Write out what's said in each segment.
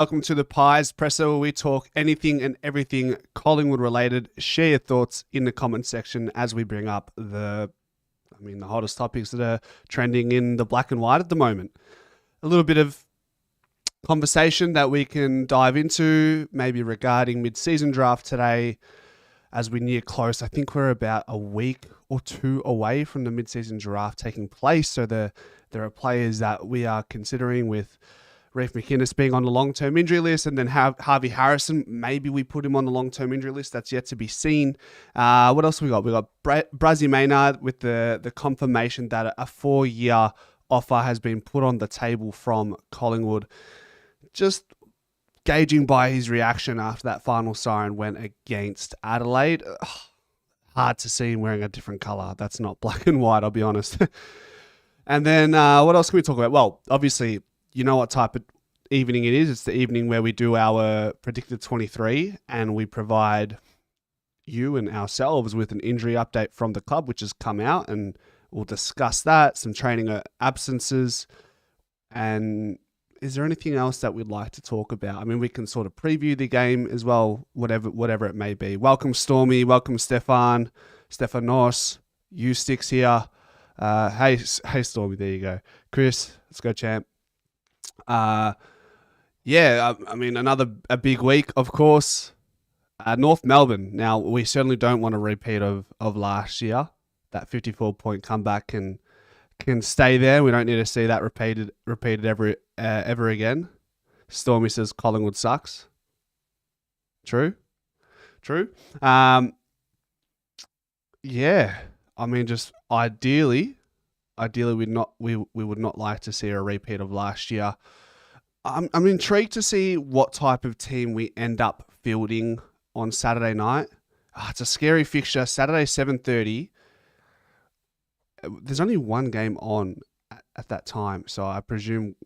Welcome to the Pies Presser, where we talk anything and everything Collingwood related. Share your thoughts in the comment section as we bring up the hottest topics that are trending in the black and white at the moment. A little bit of conversation that we can dive into, maybe regarding mid-season draft today as we near close. I think we're about a week or two away from the mid-season draft taking place. So there are players that we are considering, with Reef McInnes being on the long-term injury list, and then Harvey Harrison, maybe we put him on the long-term injury list. That's yet to be seen. What else we got? We got Brazzy Maynard with the confirmation that a 4-year offer has been put on the table from Collingwood. Just gauging by his reaction after that final siren went against Adelaide. Hard to see him wearing a different colour. That's not black and white, I'll be honest. And then what else can we talk about? Well, obviously, you know what type of evening it is. It's the evening where we do our Predicted 23 and we provide you and ourselves with an injury update from the club, which has come out, and we'll discuss that, some training absences, and is there anything else that we'd like to talk about? I mean, we can sort of preview the game as well, whatever it may be. Welcome, Stormy. Welcome, Stefanos. U-Sticks here. Hey, Stormy, there you go. Chris, let's go, champ. A big week, of course. North Melbourne. Now, we certainly don't want a repeat of last year. That 54-point comeback can stay there. We don't need to see that repeated ever again. Stormy says Collingwood sucks. True. Just ideally we would not like to see a repeat of last year. I'm intrigued to see what type of team we end up fielding on Saturday night. It's a scary fixture. Saturday 7:30. There's only one game on at that time, so I presume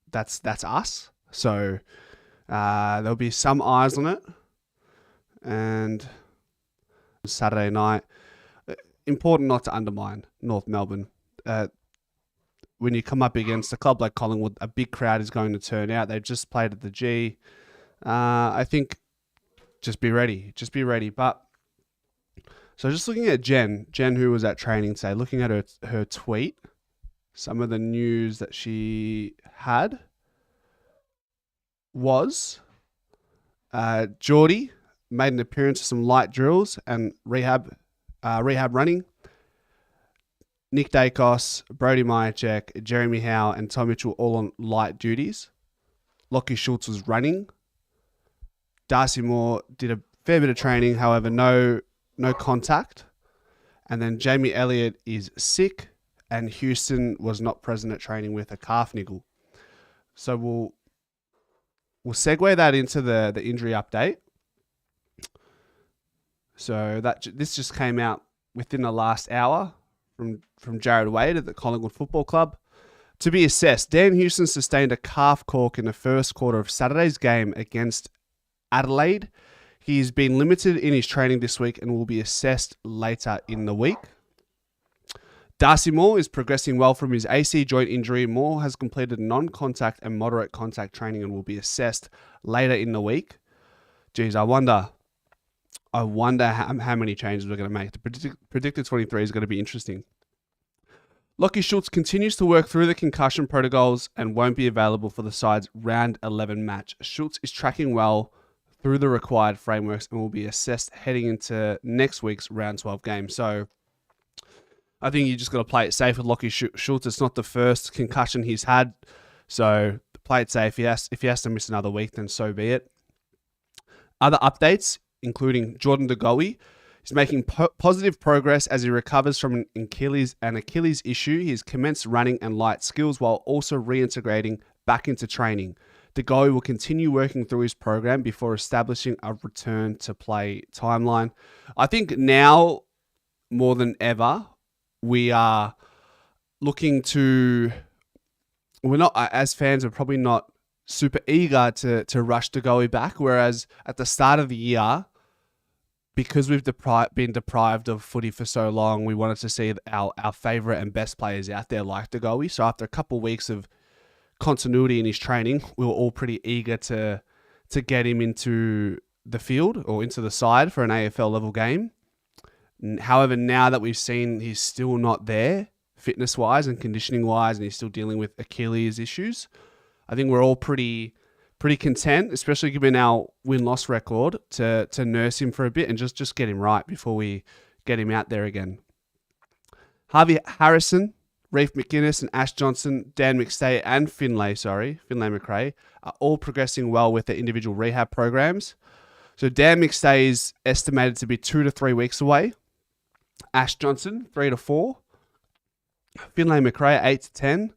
that's us. So there'll be some eyes on it. And Saturday night, important not to undermine North Melbourne. When you come up against a club like Collingwood, a big crowd is going to turn out. They've just played at the G. I think just be ready. But so just looking at Jen who was at training today, looking at her tweet, some of the news that she had was Geordie made an appearance for some light drills and rehab running. Nick Dacos, Brody Myercheck, Jeremy Howe, and Tom Mitchell all on light duties. Lockie Schultz was running. Darcy Moore did a fair bit of training, however, no contact. And then Jamie Elliott is sick, and Houston was not present at training with a calf niggle. So we'll segue that into the injury update. So this just came out within the last hour from Jared Wade at the Collingwood Football Club. To be assessed, Dan Houston sustained a calf cork in the first quarter of Saturday's game against Adelaide. He's been limited in his training this week and will be assessed later in the week. Darcy Moore is progressing well from his AC joint injury. Moore has completed non-contact and moderate contact training and will be assessed later in the week. Geez, I wonder how many changes we're going to make. The Predicted 23 is going to be interesting. Lockie Schultz continues to work through the concussion protocols and won't be available for the side's round 11 match. Schultz is tracking well through the required frameworks and will be assessed heading into next week's round 12 game. So I think you just got to play it safe with Lockie Schultz. It's not the first concussion he's had, so play it safe. If he has to miss another week, then so be it. Other updates, including Jordan De Goey, is making positive progress as he recovers from an Achilles issue. He has commenced running and light skills while also reintegrating back into training. De Goey will continue working through his program before establishing a return to play timeline. I think now, more than ever, we are looking to... We're not, as fans, we're probably not super eager to rush De Goey back, whereas at the start of the year, because we've been deprived of footy for so long, we wanted to see our favourite and best players out there like De Goey. So after a couple of weeks of continuity in his training, we were all pretty eager to get him into the field or into the side for an AFL level game. However, now that we've seen he's still not there fitness-wise and conditioning-wise, and he's still dealing with Achilles issues, I think we're all pretty content, especially given our win-loss record, to nurse him for a bit and just get him right before we get him out there again. Harvey Harrison, Reef McInnes and Ash Johnson, Dan McStay and Finlay McRae are all progressing well with their individual rehab programs. So Dan McStay is estimated to be 2 to 3 weeks away. Ash Johnson, 3 to 4. Finlay McRae, 8 to 10.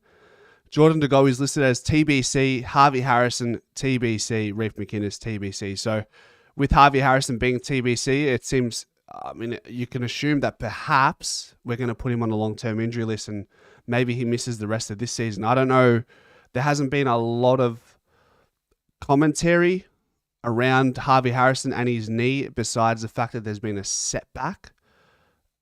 Jordan De Goey is listed as TBC. Harvey Harrison, TBC. Reef McInnes, TBC. So with Harvey Harrison being TBC, it seems, you can assume that perhaps we're going to put him on a long-term injury list and maybe he misses the rest of this season. I don't know. There hasn't been a lot of commentary around Harvey Harrison and his knee besides the fact that there's been a setback.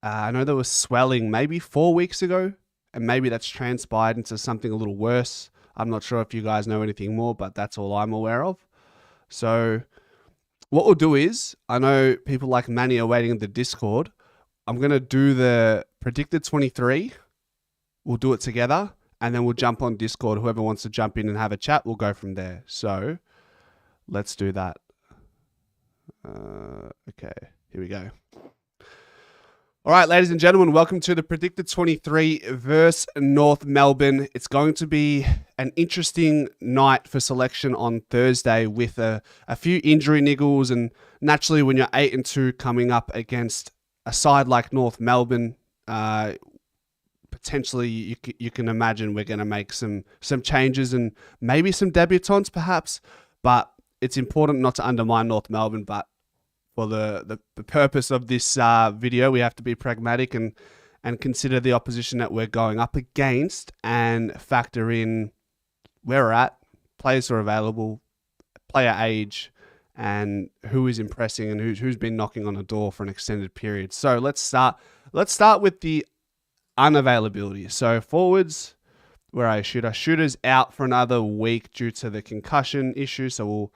I know there was swelling maybe 4 weeks ago, and maybe that's transpired into something a little worse. I'm not sure if you guys know anything more, but that's all I'm aware of. So what we'll do is, I know people like Manny are waiting in the Discord. I'm going to do the predicted 23. We'll do it together, and then we'll jump on Discord. Whoever wants to jump in and have a chat, we'll go from there. So let's do that. Okay, here we go. All right, ladies and gentlemen, welcome to the Predicted 23 versus North Melbourne. It's going to be an interesting night for selection on Thursday with a few injury niggles, and naturally when you're 8-2 coming up against a side like North Melbourne, potentially you can imagine we're going to make some changes and maybe some debutants perhaps, but it's important not to undermine North Melbourne. But for the purpose of this video, we have to be pragmatic and consider the opposition that we're going up against and factor in where we're at, players who are available, player age, and who is impressing and who's been knocking on the door for an extended period. So let's start with the unavailability. So forwards, where are Shooter? Shooter's out for another week due to the concussion issue, so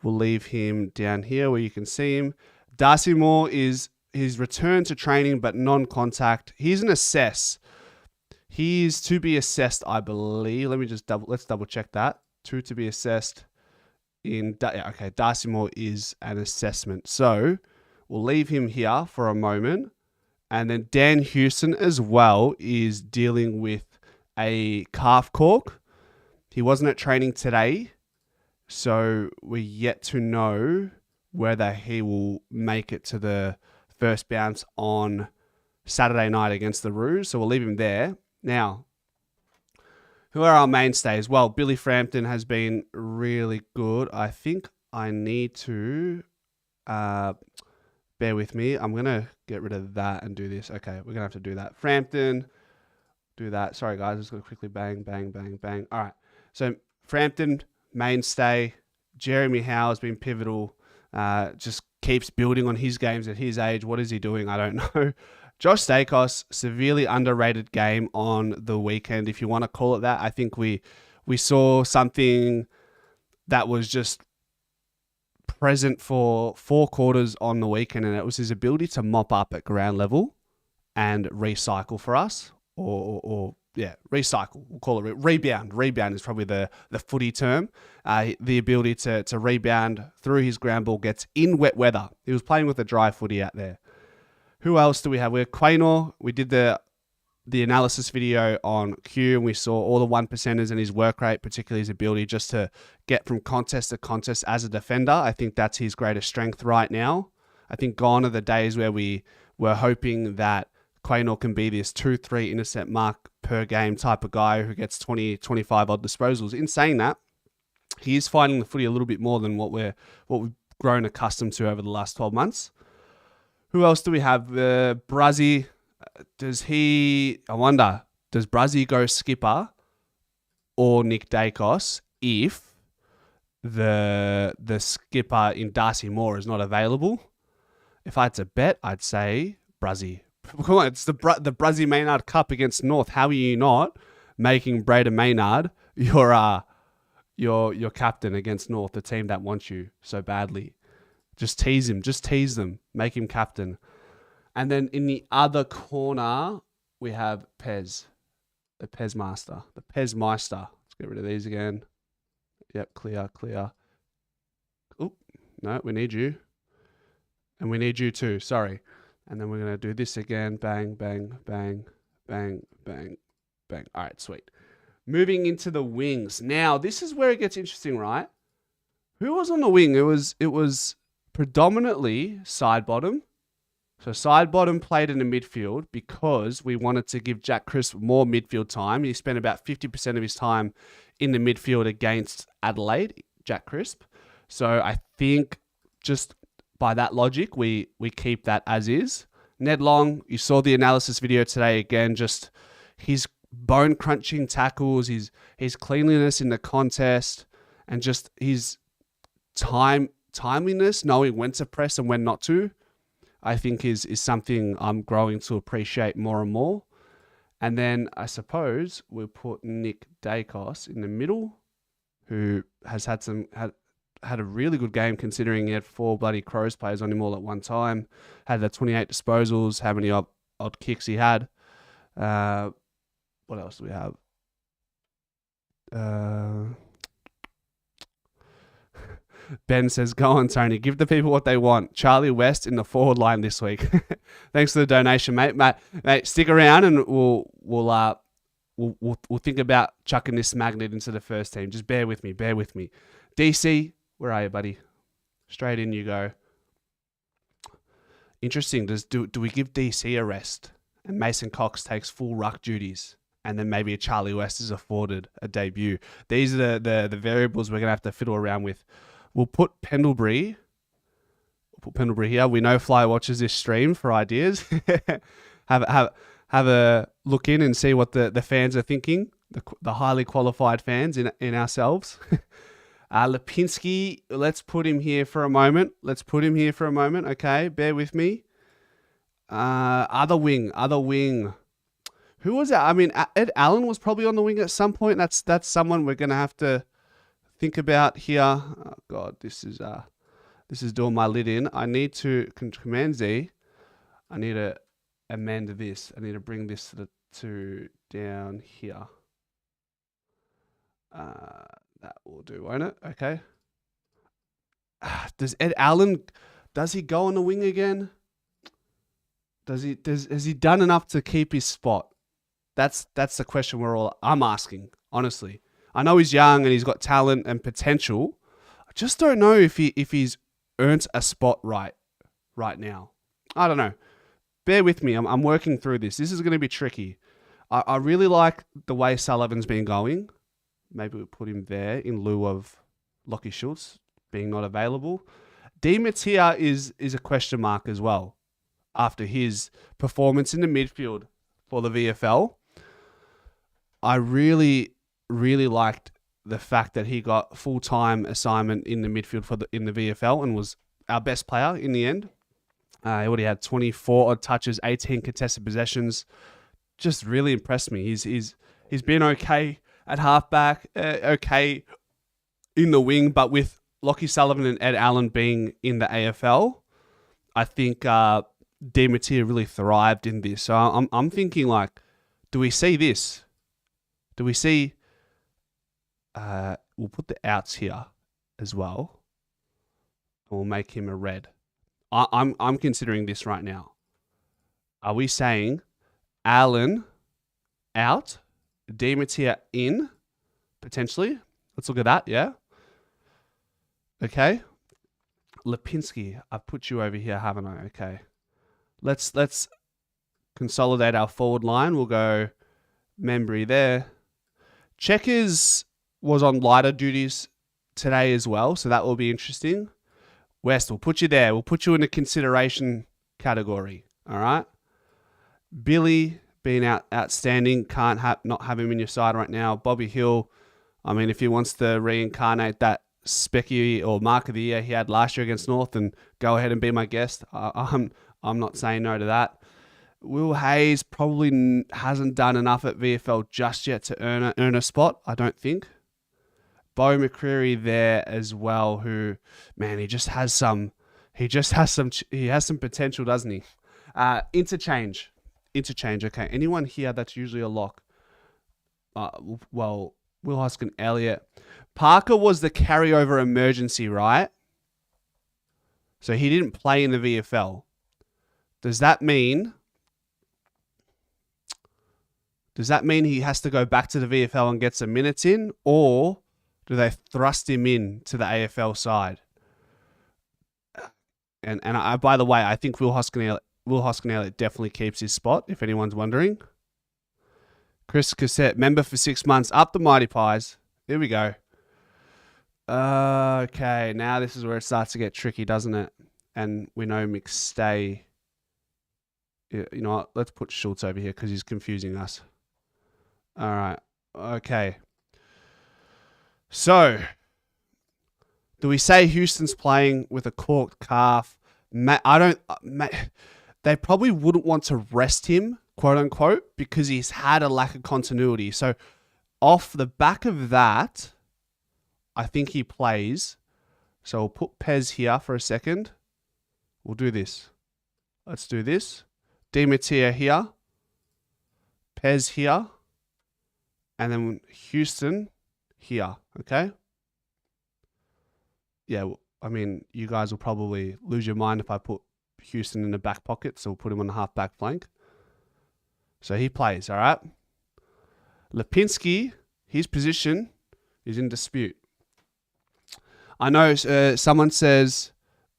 we'll leave him down here where you can see him. Darcy Moore is his return to training but non-contact. He's an assess. He's to be assessed, I believe. Let's double check that. To be assessed okay, Darcy Moore is an assessment. So we'll leave him here for a moment. And then Dan Houston as well is dealing with a calf cork. He wasn't at training today, so we're yet to know whether he will make it to the first bounce on Saturday night against the Roos. So we'll leave him there. Now, who are our mainstays? Well, Billy Frampton has been really good. I think I need to... bear with me. I'm going to get rid of that and do this. Okay, we're going to have to do that. Frampton, do that. Sorry, guys. Just going to quickly bang, bang, bang, bang. All right. So, Frampton, mainstay. Jeremy Howe has been pivotal. Just keeps building on his games at his age. What is he doing? I don't know. Josh Stakos, severely underrated game on the weekend, if you want to call it that. I think we saw something that was just present for 4 quarters on the weekend, and it was his ability to mop up at ground level and recycle for us, or recycle. We'll call it rebound. Rebound is probably the footy term. The ability to rebound through his ground ball gets in wet weather. He was playing with a dry footy out there. Who else do we have? We have Quaynor. We did the analysis video on Q, and we saw all the 1%ers and his work rate, particularly his ability just to get from contest to contest as a defender. I think that's his greatest strength right now. I think gone are the days where we were hoping that Quaynor can be this 2-3 intercept mark per game type of guy who gets 20, 25 odd disposals. In saying that, he is finding the footy a little bit more than what we've grown accustomed to over the last 12 months. Who else do we have? Brazzy. Does Brazzy go skipper or Nick Dacos if the skipper in Darcy Moore is not available? If I had to bet, I'd say Brazzy. Come on, it's the Brazzy Maynard Cup against North. How are you not making Braden Maynard your captain against North, the team that wants you so badly. Just tease him. Just tease them. Make him captain. And then in the other corner, we have Pez, the Pez Master, the Pez Meister. Let's get rid of these again. Yep, clear. Oh, no, we need you. And we need you too. Sorry. And then we're going to do this again. Bang, bang, bang, bang, bang, bang. All right, sweet. Moving into the wings. Now, this is where it gets interesting, right? Who was on the wing? It was predominantly side bottom. So side bottom played in the midfield because we wanted to give Jack Crisp more midfield time. He spent about 50% of his time in the midfield against Adelaide, Jack Crisp. So I think just by that logic, we keep that as is. Ned Long, you saw the analysis video today again, just his bone-crunching tackles, his cleanliness in the contest, and just his timeliness, knowing when to press and when not to, I think is something I'm growing to appreciate more and more. And then I suppose we'll put Nick Dacos in the middle, who has had a really good game considering he had 4 bloody Crows players on him all at one time. Had the 28 disposals, how many odd kicks he had. What else do we have? Ben says, go on, Tony. Give the people what they want. Charlie West in the forward line this week. Thanks for the donation, mate. Mate, stick around and we'll think about chucking this magnet into the first team. Just bear with me. DC, where are you, buddy? Straight in you go. Interesting. Do we give DC a rest and Mason Cox takes full ruck duties? And then maybe a Charlie West is afforded a debut. These are the variables we're going to have to fiddle around with. We'll put Pendlebury here. We know Fly watches this stream for ideas. have a look in and see what the fans are thinking, the highly qualified fans in ourselves. Lipinski, let's put him here for a moment. Okay, bear with me. Other wing. Who was that? I mean, Ed Allen was probably on the wing at some point. That's someone we're going to have to think about here. Oh God, this is doing my lid in. I need to Command Z. I need to amend this. I need to bring this to down here. That will do, won't it? Okay. Does Ed Allen? Does he go on the wing again? Has he done enough to keep his spot? That's the question I'm asking, honestly. I know he's young and he's got talent and potential. I just don't know if he's earned a spot right now. I don't know. Bear with me. I'm working through this. This is going to be tricky. I really like the way Sullivan's been going. Maybe we'll put him there in lieu of Lockie Schultz being not available. Di Mattia is a question mark as well after his performance in the midfield for the VFL. I really liked the fact that he got full-time assignment in the midfield in the VFL and was our best player in the end. He already had 24 odd touches, 18 contested possessions. Just really impressed me. He's been okay at halfback, okay in the wing, but with Lockie Sullivan and Ed Allen being in the AFL, I think Di Mattia really thrived in this. So I'm thinking, like, do we see this? Do we see? We'll put the outs here as well. We'll make him a red. I'm considering this right now. Are we saying Allen out, Di Mattia in, potentially? Let's look at that, yeah? Okay. Lipinski, I've put you over here, haven't I? Okay. Let's consolidate our forward line. We'll go Membry there. Checkers was on lighter duties today as well, so that will be interesting. West, we'll put you there. We'll put you in a consideration category, all right? Billy being outstanding. Can't not have him in your side right now. Bobby Hill, I mean, if he wants to reincarnate that Specky or Mark of the Year he had last year against North, and go ahead and be my guest, I'm not saying no to that. Will Hayes probably hasn't done enough at VFL just yet to earn a spot, I don't think. Bo McCreary there as well, who, man, he has some potential, doesn't he? Interchange. Okay, anyone here that's usually a lock? Well, Will Hoskin, Elliott. Parker was the carryover emergency, right? So he didn't play in the VFL. Does that mean he has to go back to the VFL and get some minutes in, or do they thrust him in to the AFL side? And by the way, I think Will Hoskin Elliott definitely keeps his spot, if anyone's wondering. Chris Cassette, member for 6 months, up the Mighty Pies. Here we go. Okay, now this is where it starts to get tricky, doesn't it? And we know McStay. You know what? Let's put Schultz over here because he's confusing us. All right. Okay. So, do we say Houston's playing with a corked calf? They probably wouldn't want to rest him, quote unquote, because he's had a lack of continuity. So, off the back of that, I think he plays. So, we'll put Pez here for a second. We'll do this. Let's do this. Di Mattia here. Pez here. And then Houston here. Okay? Yeah, I mean, you guys will probably lose your mind if I put Houston in the back pocket. So we'll put him on the half-back flank. So he plays, all right? Lipinski, his position is in dispute. I know someone says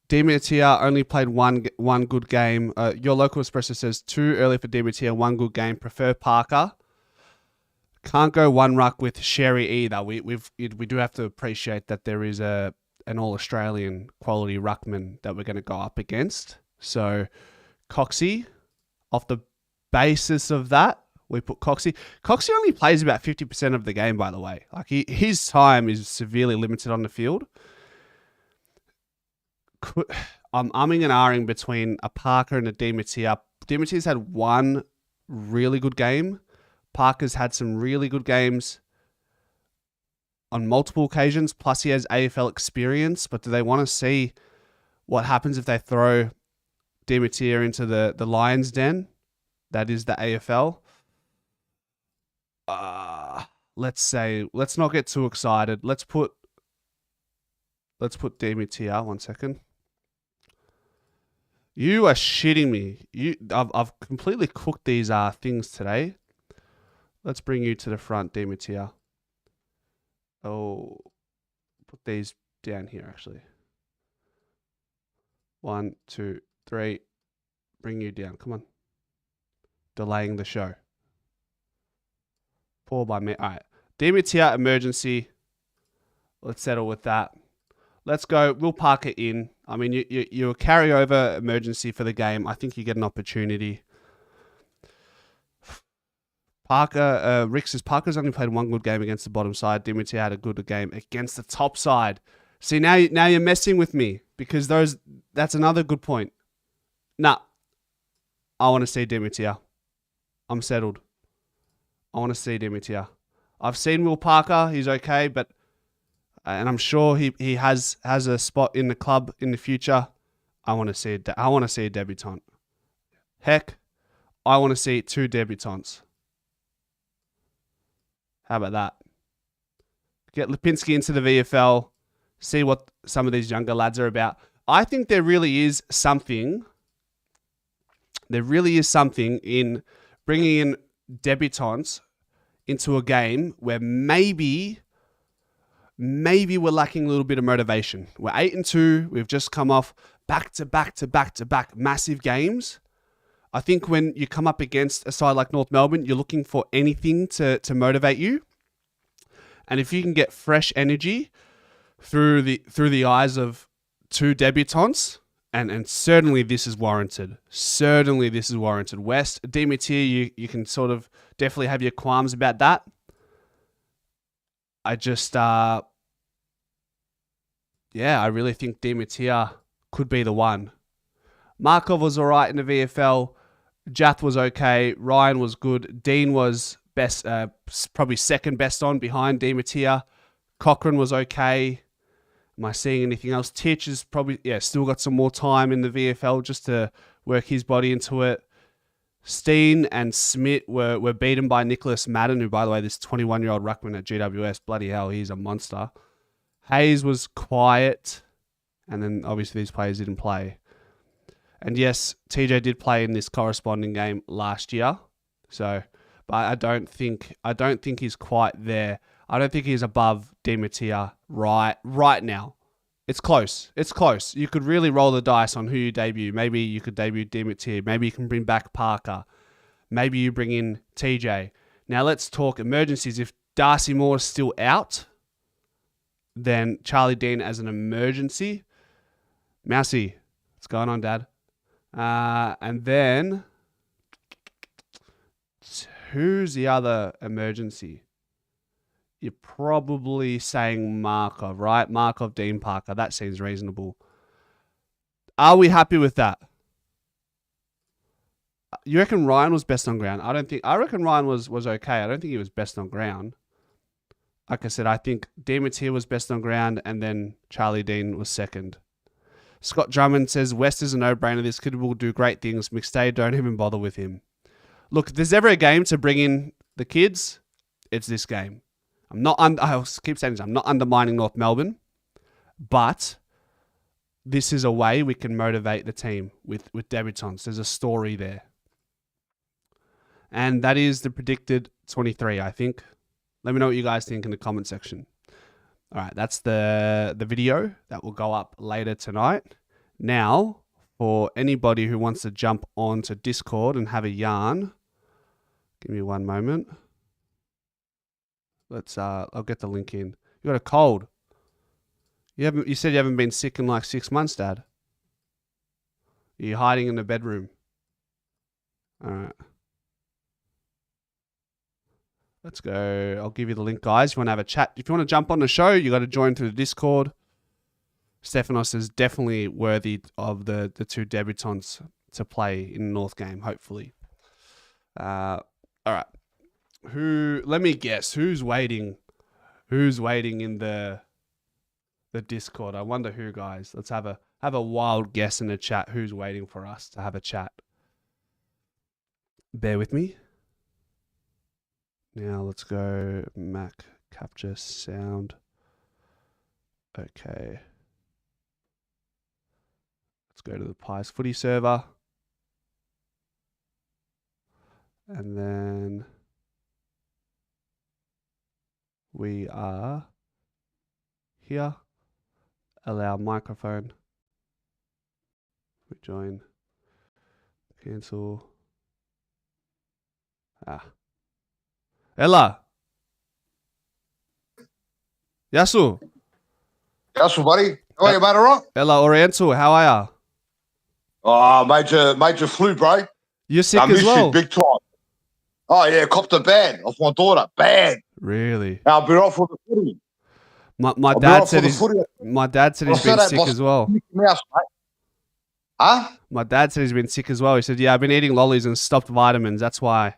Di Mattia only played one good game. Your local espresso says too early for Di Mattia, one good game. Prefer Parker. Can't go one ruck with Sherry either. We do have to appreciate that there is an All-Australian quality ruckman that we're going to go up against. So Coxie, off the basis of that, we put Coxie. Coxie only plays about 50% of the game, by the way. Like his time is severely limited on the field. I'm umming and ahhing between a Parker and a Di Mattia. Di Mattia's had one really good game. Parker's had some really good games on multiple occasions, plus he has AFL experience, but do they want to see what happens if they throw Di Mattia into the Lions' den? That is the AFL. Let's not get too excited. Let's put Di Mattia. 1 second. You are shitting me. I've completely cooked these things today. Let's bring you to the front, Di Mattia. Oh, put these down here, actually. 1, 2, 3. Bring you down. Come on. Delaying the show. Poor by me. All right. Di Mattia, emergency. Let's settle with that. Let's go. We'll park it in. I mean, you're a carryover emergency for the game. I think you get an opportunity. Parker's only played one good game against the bottom side. Di Mattia had a good game against the top side. See, now you're messing with me because that's another good point. Nah, I want to see Di Mattia. I'm settled. I want to see Di Mattia. I've seen Will Parker. He's okay, but and I'm sure he has a spot in the club in the future. I want to see a debutant. Heck, I want to see 2 debutants. How about that? Get Lipinski into the VFL. See what some of these younger lads are about. I think there really is something. There really is something in bringing in debutants into a game where maybe we're lacking a little bit of motivation. We're 8-2. We've just come off back to back massive games. I think when you come up against a side like North Melbourne, you're looking for anything to motivate you. And if you can get fresh energy through the eyes of 2 debutants, and certainly this is warranted. Certainly this is warranted. West, Di Mattia, you can sort of definitely have your qualms about that. I just, I really think Di Mattia could be the one. Markov was all right in the VFL. Jath was okay. Ryan was good. Dean was best, probably second best on behind Di Mattia. Cochrane was okay. Am I seeing anything else? Titch is probably, still got some more time in the VFL just to work his body into it. Steen and Smith were beaten by Nicholas Madden, who, by the way, this 21-year-old ruckman at GWS, bloody hell, he's a monster. Hayes was quiet, and then obviously these players didn't play. And yes, TJ did play in this corresponding game last year, but I don't think he's quite there. I don't think he's above Di Mattia right now. It's close. You could really roll the dice on who you debut. Maybe you could debut Di Mattia. Maybe you can bring back Parker. Maybe you bring in TJ. Now let's talk emergencies. If Darcy Moore is still out, then Charlie Dean as an emergency. Mousy, what's going on, Dad? And then who's the other emergency? You're probably saying Markov, right? Markov, Dean Parker. That seems reasonable. Are we happy with that? You reckon Ryan was best on ground? I reckon Ryan was okay. I don't think he was best on ground. Like I said, I think Di Mattia was best on ground, and then Charlie Dean was second. Scott Drummond says West is a no-brainer. This kid will do great things. McStay, don't even bother with him. Look, if there's ever a game to bring in the kids, it's this game. I keep saying this, I'm not undermining North Melbourne, but this is a way we can motivate the team with debutants. There's a story there. And that is the predicted 23, I think. Let me know what you guys think in the comment section. All right, that's the video that will go up later tonight. Now, for anybody who wants to jump onto Discord and have a yarn, give me one moment. I'll get the link in. You got a cold. You said you haven't been sick in like 6 months, Dad. Are you hiding in the bedroom? All right. Let's go. I'll give you the link, guys. If you want to have a chat, if you want to jump on the show, you got to join through the Discord. Stephanos is definitely worthy of the two debutants to play in the North game, hopefully. All right. Let me guess. Who's waiting? Who's waiting in the Discord? I wonder who, guys. Let's have a wild guess in the chat. Who's waiting for us to have a chat? Bear with me. Now let's go Mac capture sound. Okay. Let's go to the Pies Footy server. And then we are here. Allow microphone. Rejoin. Cancel. Ella. Yasu. Yasu, buddy. How are you, mate? All right? Ella Oriental, how are ya? Oh, major flu, bro. You're sick as well? Big time. Oh, yeah, copped a ban off my daughter. Ban. Really? I'll be off for the footy. My dad said he's been sick as well. Mouse, mate. Huh? My dad said he's been sick as well. He said, yeah, I've been eating lollies and stopped vitamins. That's why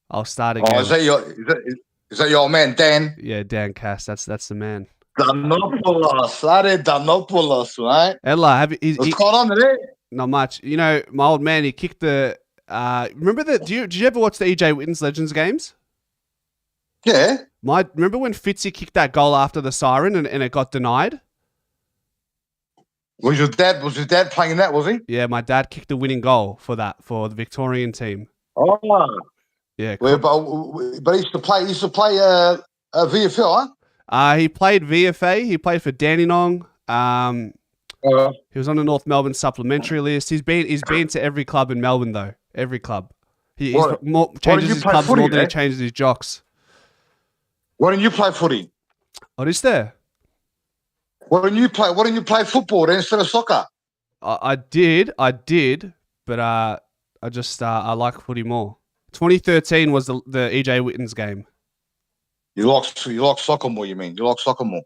I'll start again. Oh, is that your old man, Dan? Yeah, Dan Cass. That's the man. Danopoulos, right? Ella, what's going on today? Not much. You know, my old man, he kicked the... remember did you ever watch the EJ Wittens Legends games? Yeah. Remember when Fitzy kicked that goal after the siren and it got denied? Was your dad playing in that, was he? Yeah, my dad kicked the winning goal for the Victorian team. Oh. Yeah. Well, but he used to play VFL, huh? He played VFA. He played for Dandenong. He was on the North Melbourne supplementary list. He's been to every club in Melbourne, though. Every club. He changes his clubs more than he changes his jocks. Why didn't you play footy? What is there? Why didn't you play football instead of soccer? I did, but I like footy more. 2013 was the EJ Wittens game. You like soccer more, you mean? You like soccer more?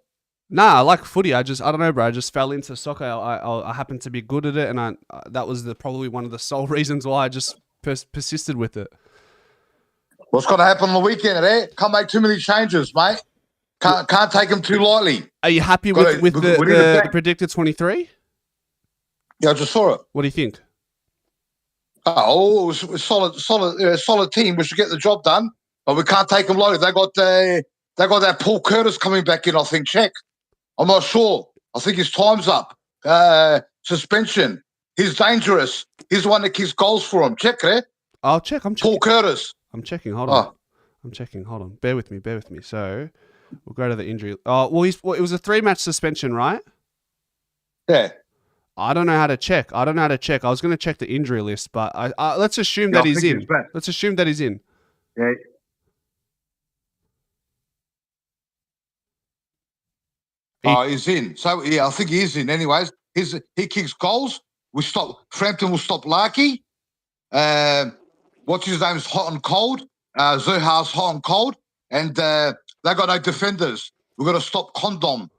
Nah, I like footy. I don't know, bro. I just fell into soccer. I happened to be good at it, and that was probably one of the sole reasons why I just persisted with it. What's going to happen on the weekend, eh? Can't make too many changes, mate. Can't take them too lightly. Are you happy with the predicted 23? Yeah, I just saw it. What do you think? Oh, it was solid team. We should get the job done, but we can't take them lightly. They got that Paul Curtis coming back in. I think. Check. I'm not sure. I think his time's up. Suspension. He's dangerous. He's the one that kicks goals for him. Check it. I'll check. I'm checking. Paul Curtis. I'm checking. Hold on. I'm checking. Hold on. Bear with me. So we'll go to the injury. Oh, well, it was a 3-match suspension, right? Yeah. I don't know how to check. I was going to check the injury list, but let's assume that he's in. Let's assume that he's in. Yeah. He's in. So, yeah, I think he is in. Anyways, he kicks goals. Frampton will stop Larky. What's his name's hot and cold. Zuha's hot and cold. And they got no defenders. We've got to stop Condom.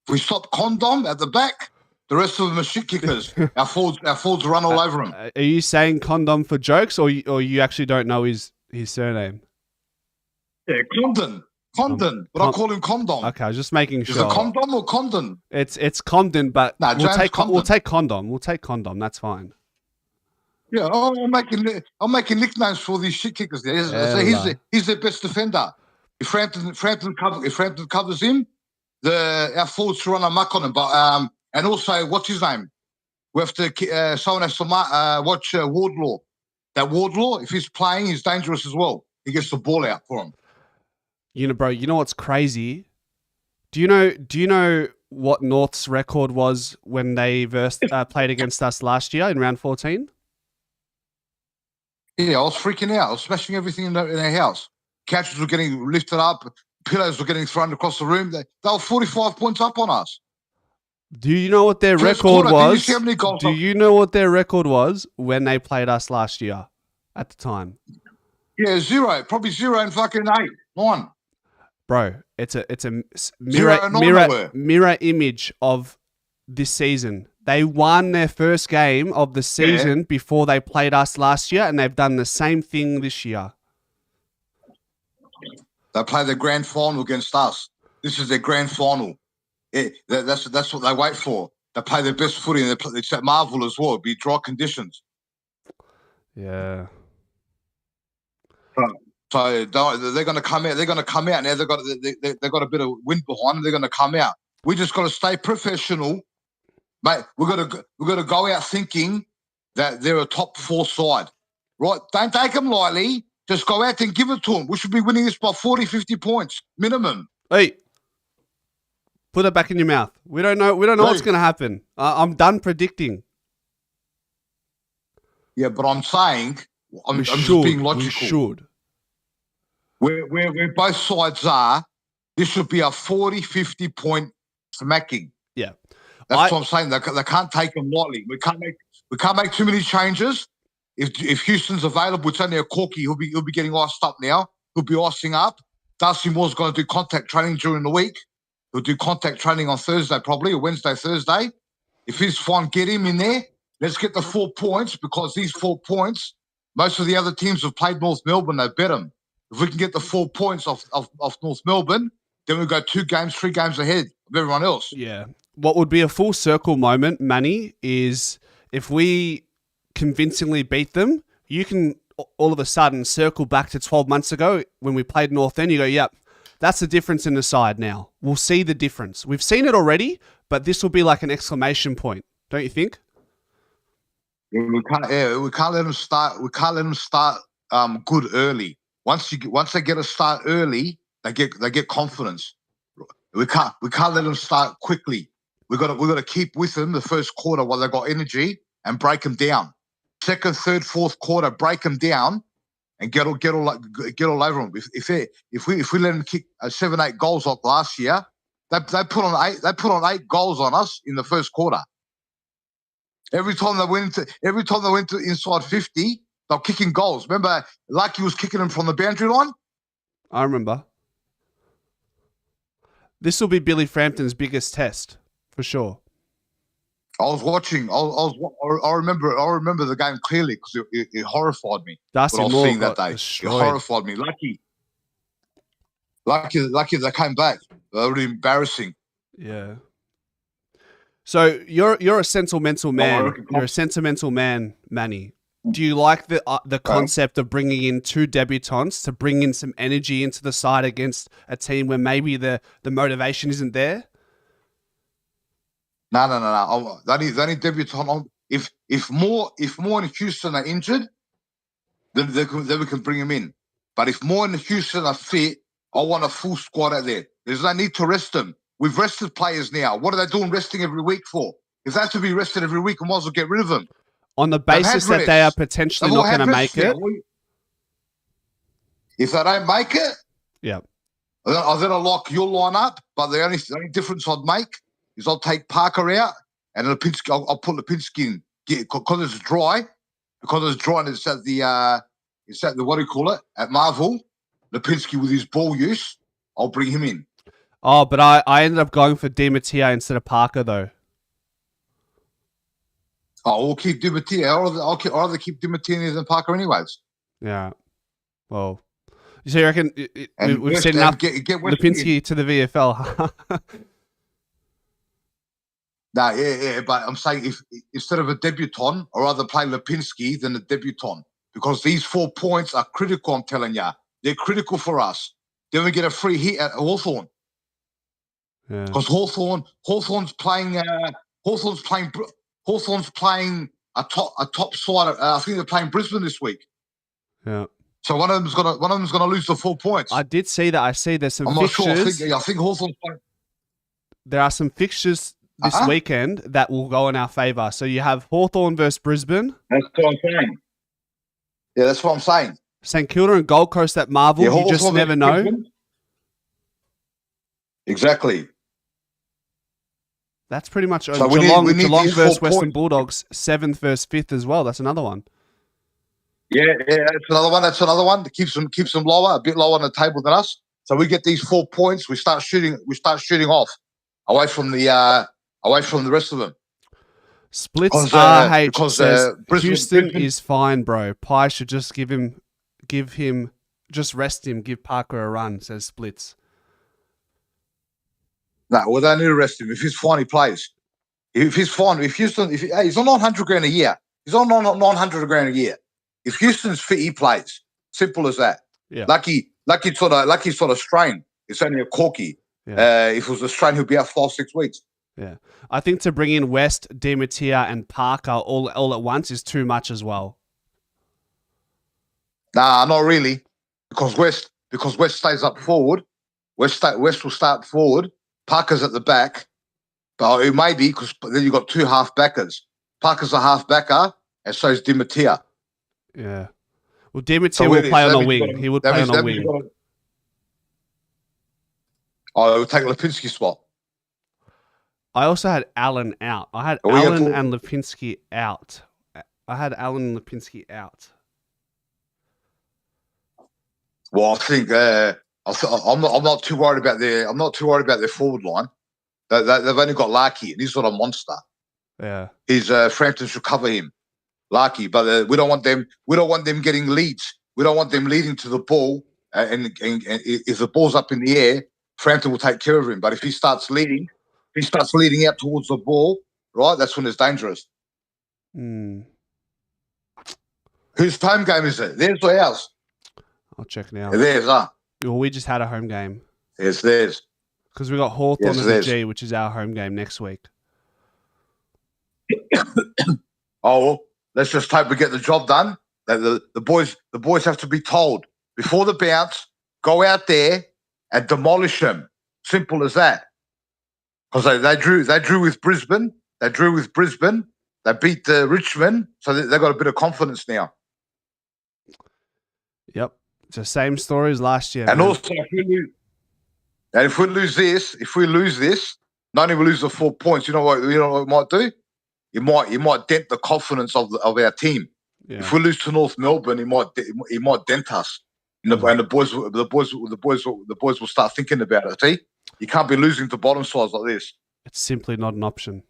If we stop Condom at the back, the rest of them are shit kickers. Our forwards run all over him. Are you saying Condom for jokes, or you actually don't know his surname? Yeah, Condon. But I call him Condom. Okay, I was just making sure. Is it Condom or Condon? It's Condon, but we'll take Condom. We'll take Condom. That's fine. Yeah, I'm making nicknames for these shit kickers there. So he's their best defender. If Frampton covers him, our forwards run amok on him. But and also, what's his name? We have to someone has to watch Wardlaw. That Wardlaw, if he's playing, he's dangerous as well. He gets the ball out for him. Bro, you know what's crazy? Do you know what North's record was when they played against us last year in round 14? Yeah, I was freaking out. I was smashing everything in our house. Couches were getting lifted up. Pillows were getting thrown across the room. They were 45 points up on us. Do you know what their record was? Do you know what their record was when they played us last year at the time? Yeah, 0. Probably 0 and fucking 8, 9. Bro, it's a mirror image of this season. They won their first game of the season before they played us last year, and they've done the same thing this year. They play the grand final against us. This is their grand final. That's what they wait for. They play their best footy, and it's at Marvel as well. It'll be dry conditions. Yeah. So they're going to come out. They're going to come out now. They've got a bit of wind behind them. They're going to come out. We just got to stay professional, mate. We've got to go out thinking that they're a top 4 side, right? Don't take them lightly. Just go out and give it to them. We should be winning this by 40, 50 points minimum. Hey, put it back in your mouth. We don't know what's going to happen. I'm done predicting. Yeah, but I'm saying I'm just being logical. We should. Where both sides are, this should be a 40, 50 point smacking. Yeah. That's what I'm saying. They can't take them lightly. We can't make too many changes. If Houston's available, it's only a corky. He'll be getting iced up now. He'll be icing up. Darcy Moore's going to do contact training during the week. He'll do contact training on Thursday probably, or Wednesday, Thursday. If he's fine, get him in there. Let's get the 4 points, because these 4 points, most of the other teams have played North Melbourne. They bet them. If we can get the 4 points off North Melbourne, then we go 2 games, 3 games ahead of everyone else. Yeah. What would be a full circle moment, Manny, is if we convincingly beat them, you can all of a sudden circle back to 12 months ago when we played North End. You go, yep, that's the difference in the side now. We'll see the difference. We've seen it already, but this will be like an exclamation point. Don't you think? Yeah, we can't let them start. We can't let them start good early. Once they get a start early, they get confidence. We can't let them start quickly. We got to keep with them the first quarter while they got energy and break them down. Second, third, fourth quarter, break them down and get all over them. If we let them kick 7, 8 goals like last year, they put on 8 goals on us in the first quarter. Every time they went to inside 50, they're kicking goals. Remember, Lucky was kicking them from the boundary line? I remember. This will be Billy Frampton's biggest test, for sure. I was watching. I remember the game clearly because it horrified me. Darcy What I was Moore seeing that got day, it destroyed. horrified me. Lucky they came back. They were embarrassing. Yeah. So you're a sentimental man. You're a sentimental man, Manny. Do you like the concept of bringing in two debutants to bring in some energy into the side against a team where maybe the motivation isn't there? No. The only debutant. If more in Houston are injured, then we can bring him in. But if more in Houston are fit, I want a full squad out there. There's no need to rest them. We've rested players now. What are they doing resting every week for? If they have to be rested every week, we might as well get rid of them. On the basis that they are potentially not going to make it. If they don't make it, yeah, then I'll lock your line up. But the only difference I'd make is I'll take Parker out and Lipinski. I'll put Lipinski in because it's dry. Because it's dry and it's at the what do you call it at Marvel. Lipinski with his ball use, I'll bring him in. Oh, but I ended up going for Di Mattia instead of Parker though. Oh, we'll keep Di Mattia. I'll rather keep Di Mattia than Parker anyways. Yeah. Well, so you reckon we've seen enough get Lipinski to the VFL? Nah, yeah. But I'm saying if instead of a debutant, I'd rather play Lipinski than a debutant because these 4 points are critical. I'm telling you, they're critical for us. Then we get a free hit at Hawthorn. Because Hawthorn's playing a top side. I think they're playing Brisbane this week. Yeah. So one of them's gonna lose the 4 points. I did see that. I see there's some fixtures. Not sure. I think Hawthorn's playing. There are some fixtures this weekend that will go in our favour. So you have Hawthorn versus Brisbane. That's what I'm saying. Yeah, that's what I'm saying. St Kilda and Gold Coast at Marvel. Yeah, you just never know. Brisbane. Exactly. That's pretty much so Geelong versus Western Bulldogs, 7th versus 5th as well. That's another one. Yeah, that's another one. That keeps them lower, a bit lower on the table than us. So we get these 4 points. We start shooting off away from the rest of them. Splits RH says Houston is fine, bro. Pye should just give him, just rest him, give Parker a run, says Splits. No, well, they need to rest him. If he's fine, he plays. If he's fine, he's on $900,000 a year. He's on $900,000 a year. If Houston's fit, he plays. Simple as that. Yeah. Lucky sort of strain. It's only a corky. Yeah. If it was a strain, he'll be out 5-6 weeks. Yeah, I think to bring in West, Di Mattia, and Parker all at once is too much as well. Nah, not really, because West stays up forward. West will start forward. Parker's at the back, but it may be because then you've got 2 half-backers. Parker's a half-backer, and so is Di Mattia. Yeah. Well, Di Mattia will play on a wing. He would play on a wing. It would take Lipinski's spot. I also had Allen out. I had Allen and Lipinski out. Well, I think I'm not too worried about their forward line. They've only got Larky, and he's not a monster. Yeah, Frampton should cover him, Larky. But we don't want them getting leads. We don't want them leading to the ball. And if the ball's up in the air, Frampton will take care of him. But if he starts leading out towards the ball, right, that's when it's dangerous. Mm. Whose home game is it? Theirs or ours? I'll check now. Theirs, huh? Well, we just had a home game. It's theirs. Because we got Hawthorn as a G, which is our home game next week. Well, let's just hope we get the job done. The boys have to be told before the bounce, go out there and demolish them. Simple as that. Because they drew with Brisbane. They beat Richmond, so they've got a bit of confidence now. Yep, it's the same story as last year. And also, if we lose this, not only we lose the 4 points. You know what it might do? It might dent the confidence of our team. Yeah. If we lose to North Melbourne, it might dent us. And the boys will start thinking about it. See, you can't be losing to bottom sides like this. It's simply not an option.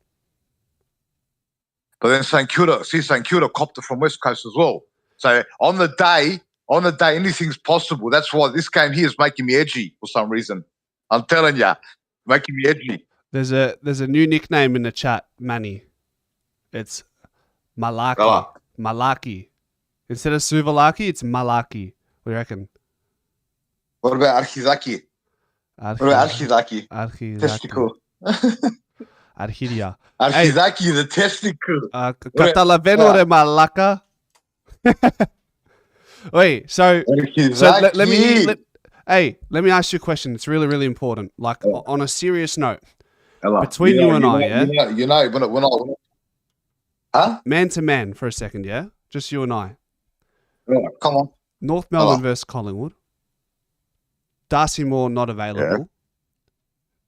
But then St Kilda copped it from West Coast as well. So on the day, anything's possible. That's why this game here is making me edgy for some reason. I'm telling you, making me edgy. There's a new nickname in the chat, Manny. It's Malaki. Oh. Malaki. Instead of Suvalaki, it's Malaki. What do you reckon? What about Archizaki? Archizaki. Testicle. Archidia. Archizaki, the testicle. Catalaveno de Malaka. Wait, so let me ask you a question. It's really, really important. Like on a serious note, between you and I, when huh? Man to man for a second, yeah? Just you and I. Come on. North Melbourne versus Collingwood. Darcy Moore not available. Yeah.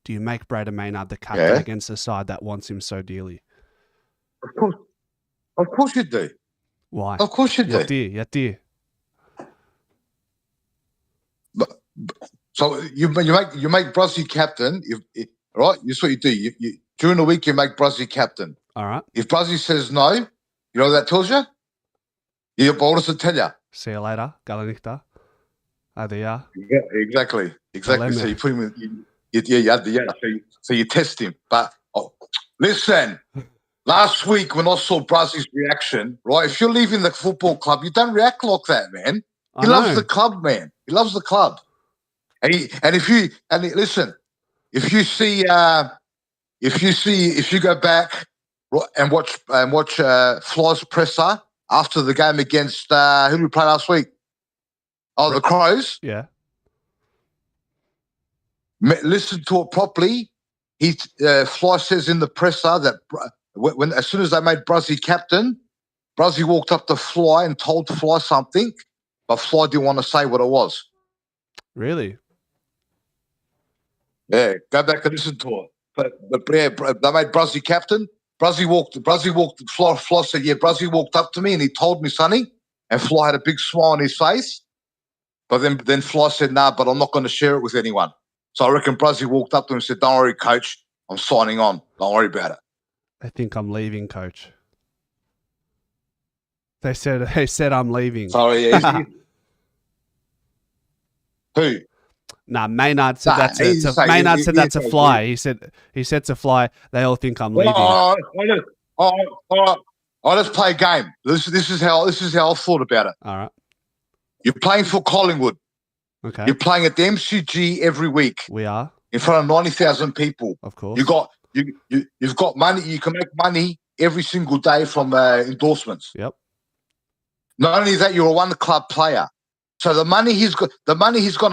Do you make Braden Maynard the captain against a side that wants him so dearly? Of course you do. Why? Of course you do. Yeah, dear. So you make Bruzzy captain. Right? That's what you do. You during the week you make Bruzzy captain. All right. If Bruzzy says no, you know what that tells you? What does it tell you? See you later, Galanichta. Adia. Yeah, exactly. So you put him in. So you test him. But listen, last week when I saw Bruzzy's reaction, right? If you're leaving the football club, you don't react like that, man. He loves the club, man. He loves the club. If you go back and watch Fly's presser after the game against who did we play last week? Oh, the Crows. Yeah. Listen to it properly. Fly says in the presser that when as soon as they made Bruzzy captain, Bruzzy walked up to Fly and told Fly something, but Fly didn't want to say what it was. Really? Yeah, go back and listen to it. But yeah, they made Bruzzy captain. Bruzzy walked. Fly said, "Yeah." Bruzzy walked up to me and he told me, "Sonny," and Fly had a big smile on his face. But then Fly said, "Nah, but I'm not going to share it with anyone." So I reckon Bruzzy walked up to him and said, "Don't worry, coach. I'm signing on. Don't worry about it." I think I'm leaving, coach. They said I'm leaving. Sorry, yeah. Who? Nah, Maynard said that to Fly. He said to Fly, they all think I'm leaving. All right. Let's play a game. This is how I thought about it. All right. You're playing for Collingwood. Okay. You're playing at the MCG every week. We are in front of 90,000 people. Of course. You've got money. You can make money every single day from endorsements. Yep. Not only that, you're a one club player. So the money he's going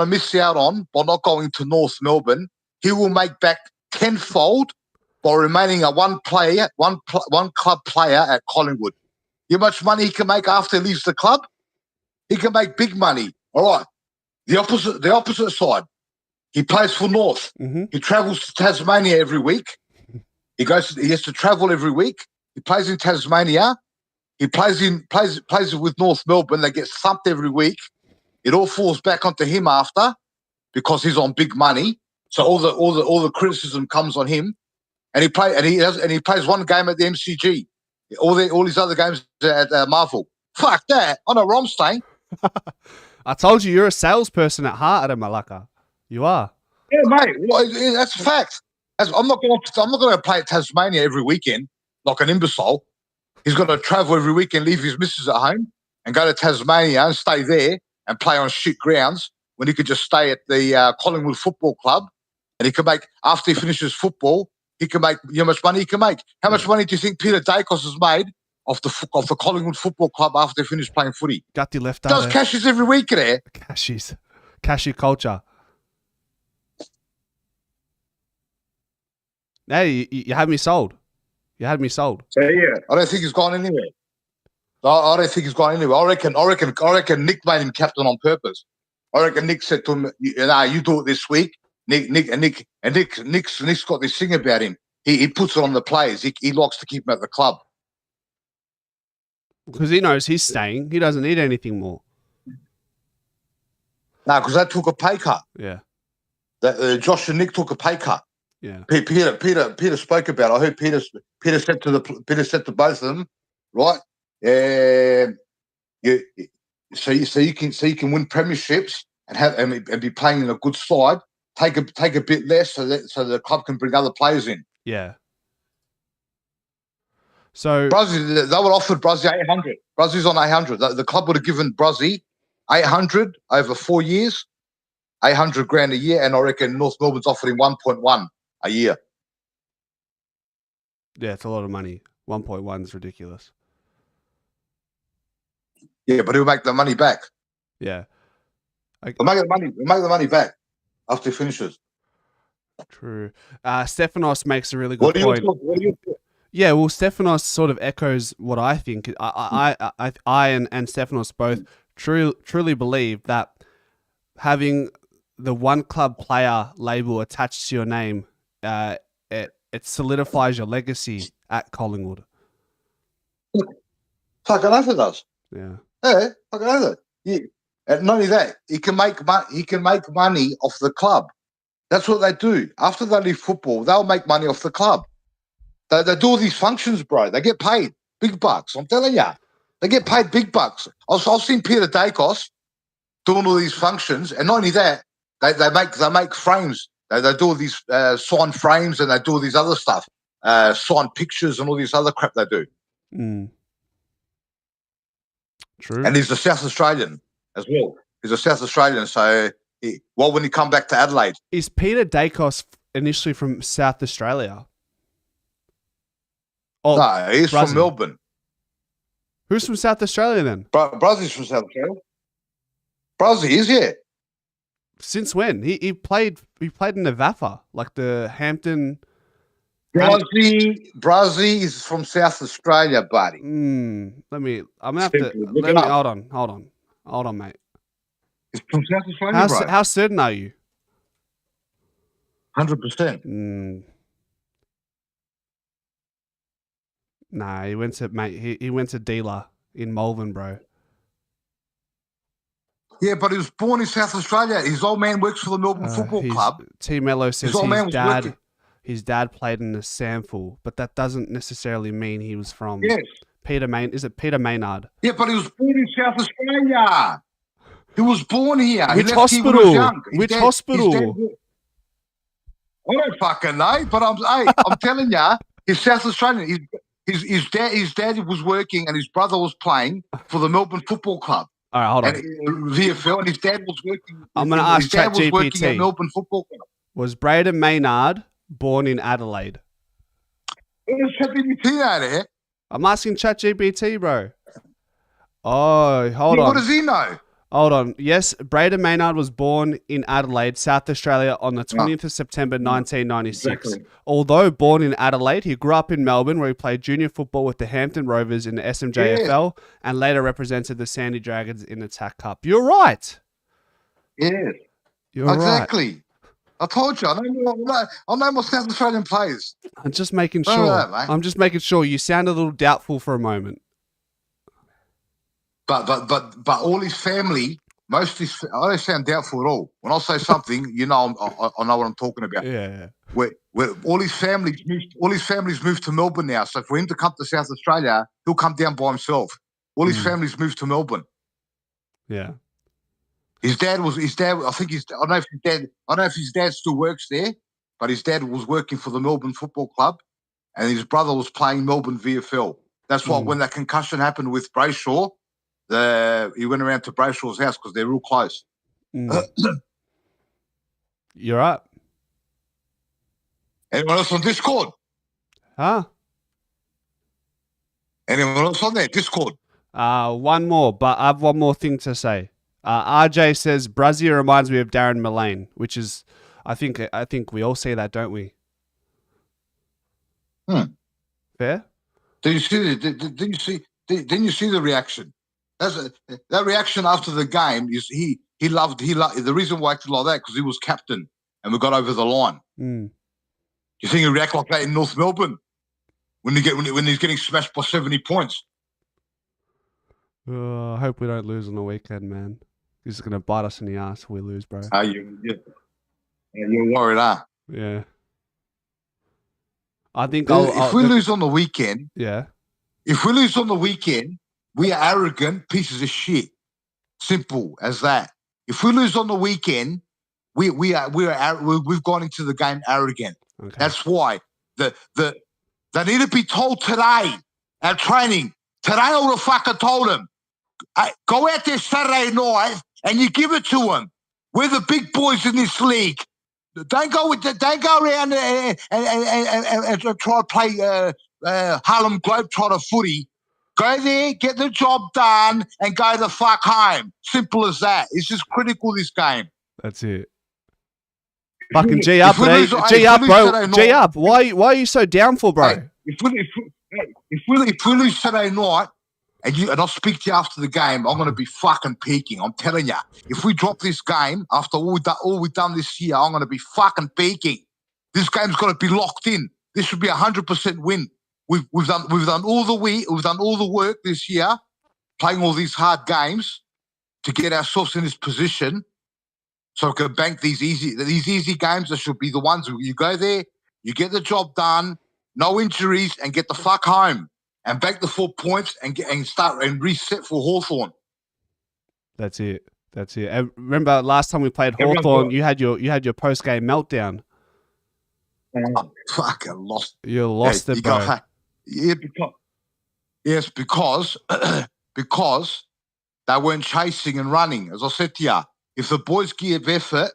to miss out on by not going to North Melbourne, he will make back tenfold by remaining a one club player at Collingwood. You know how much money he can make after he leaves the club? He can make big money. All right. The opposite side. He plays for North. Mm-hmm. He travels to Tasmania every week. He has to travel every week. He plays in Tasmania. He plays with North Melbourne. They get thumped every week. It all falls back onto him after because he's on big money. So all the criticism comes on him. And he plays one game at the MCG. All his other games at Marvel. Fuck that. I know Romstein. I told you you're a salesperson at heart at Malacca. You are. Yeah, mate. Well, that's a fact. I'm not going to play at Tasmania every weekend like an imbecile. He's got to travel every weekend, leave his missus at home, and go to Tasmania and stay there and play on shit grounds when he could just stay at the Collingwood Football Club. And he can make, after he finishes football, he can make, you know how much money he can make? How much money do you think Peter Dacos has made off the Collingwood Football Club after they finished playing footy? Gutty left out. Does cashes every week there. Cashy culture. Hey, you had me sold. You had me sold. So yeah, I don't think he's gone anywhere. I don't think he's gone anywhere. I reckon Nick made him captain on purpose. I reckon Nick said to him, "You do it this week." Nick's got this thing about him. He puts it on the players. He likes to keep them at the club because he knows he's staying. He doesn't need anything more. No, because they took a pay cut. Yeah. Josh and Nick took a pay cut. Yeah. Peter spoke about it. I heard Peter said to both of them, right? You so you can win premierships and be playing in a good side. Take a bit less so the club can bring other players in. Yeah. So Brazzy, they would offer Brazzy 800. Brazzy's on 800. The club would have given Brazzy 800 over 4 years, 800 grand a year, and I reckon North Melbourne's offered him 1.1 a year. yeah, it's a lot of money. 1.1 is ridiculous. Yeah, but he'll make the money back. Yeah. He'll make the money back after he finishes. True. Stefanos makes a really good point. What are your thoughts? Yeah, well, Stefanos sort of echoes what I think. I and Stefanos both truly believe that having the one club player label attached to your name, it solidifies your legacy at Collingwood. Fucking oath it does. Yeah. Yeah, fucking oath it. And not only that, he can make money off the club. That's what they do. After they leave football, they'll make money off the club. They do all these functions, bro. They get paid big bucks. I'm telling you, they get paid big bucks. I've seen Peter Dacos doing all these functions, and not only that, they make frames. They do all these sign frames, and they do all these other stuff, sign pictures, and all this other crap they do. Mm. True. And he's a South Australian as well. He's a South Australian, so when he come back to Adelaide, Is Peter Dacos initially from South Australia? Oh, no, he's Brazzy. from Melbourne. Who's from South Australia then? Brazzy's from South Australia. Brazzy is, yeah. Since when? He played in the VAFA, like the Hampton. Brazzy is from South Australia, buddy. I'm gonna have to hold on, mate. It's from South Australia, bro. How certain are you? 100%. Nah, he went to dealer in Malvern, bro. Yeah, but he was born in South Australia. His old man works for the Melbourne Football Club. T Mello says his dad played in the Samful, but that doesn't necessarily mean he was from Peter Maynard. Is it Peter Maynard? Yeah, but he was born in South Australia. He was born here. Which he left hospital? Here when he was young. Which hospital? I don't fucking know, but I'm telling you, he's South Australian. His dad was working and his brother was playing for the Melbourne Football Club. All right, hold on. VFL, and his dad was working. I'm going to ask ChatGPT. His dad was working at Melbourne Football Club. Was Braden Maynard born in Adelaide? There's ChatGPT out of here. I'm asking ChatGPT, bro. Oh, hold on. What does he know? Hold on. Yes, Braden Maynard was born in Adelaide, South Australia on the 20th of September 1996. Exactly. Although born in Adelaide, he grew up in Melbourne where he played junior football with the Hampton Rovers in the SMJFL and later represented the Sandy Dragons in the TAC Cup. You're right. Yeah. You're exactly. Right. I told you. I know more South Australian players. I'm just making sure. I'm just making sure. You sound a little doubtful for a moment. But all his family, I don't sound doubtful at all. When I say something, I know what I'm talking about. Yeah. Where all his families moved to Melbourne now. So for him to come to South Australia, he'll come down by himself. All his families moved to Melbourne. Yeah. His dad. I think I don't know if his dad still works there, but his dad was working for the Melbourne Football Club, and his brother was playing Melbourne VFL. That's why when that concussion happened with Brayshaw, he went around to Brayshaw's house because they're real close. You're right. Anyone else on Discord? Huh? Anyone else on there? Discord. One more, but I have one more thing to say. RJ says Brazzy reminds me of Darren Mullane, which is, I think we all see that, don't we? Fair. Didn't you see the reaction? That reaction after the game is he loved the reason why he acted like that because he was captain and we got over the line. You think he react like that in North Melbourne when he's getting smashed by 70 points? I hope we don't lose on the weekend, man. This is gonna bite us in the ass if we lose, bro. You're worried, huh? Yeah. I think If we lose on the weekend, yeah. if we lose on the weekend, we are arrogant pieces of shit. Simple as that. If we lose on the weekend, we've gone into the game arrogant. Okay. That's why they need to be told today at training. Today I would have fucking told them, go out there Saturday night and you give it to them. We're the big boys in this league. Don't go around and try to play Harlem Globetrotter footy. Go there, get the job done, and go the fuck home. Simple as that. It's just critical, this game. That's it. Fucking G up, bro. G up, bro. G up. Why are you so down for, bro? Hey, if we lose Saturday night, and I'll speak to you after the game, I'm going to be fucking peaking. I'm telling you. If we drop this game after all we've done this year, I'm going to be fucking peaking. This game's got to be locked in. This should be 100% win. We've done all the work this year, playing all these hard games to get ourselves in this position, so we can bank these easy games. That should be the ones where you go there, you get the job done, no injuries, and get the fuck home and bank the 4 points and start and reset for Hawthorn. That's it. And remember last time we played Hawthorn, you had your post game meltdown. Oh, fucking lost. You lost it, bro. Because they weren't chasing and running. As I said to you, if the boys give effort,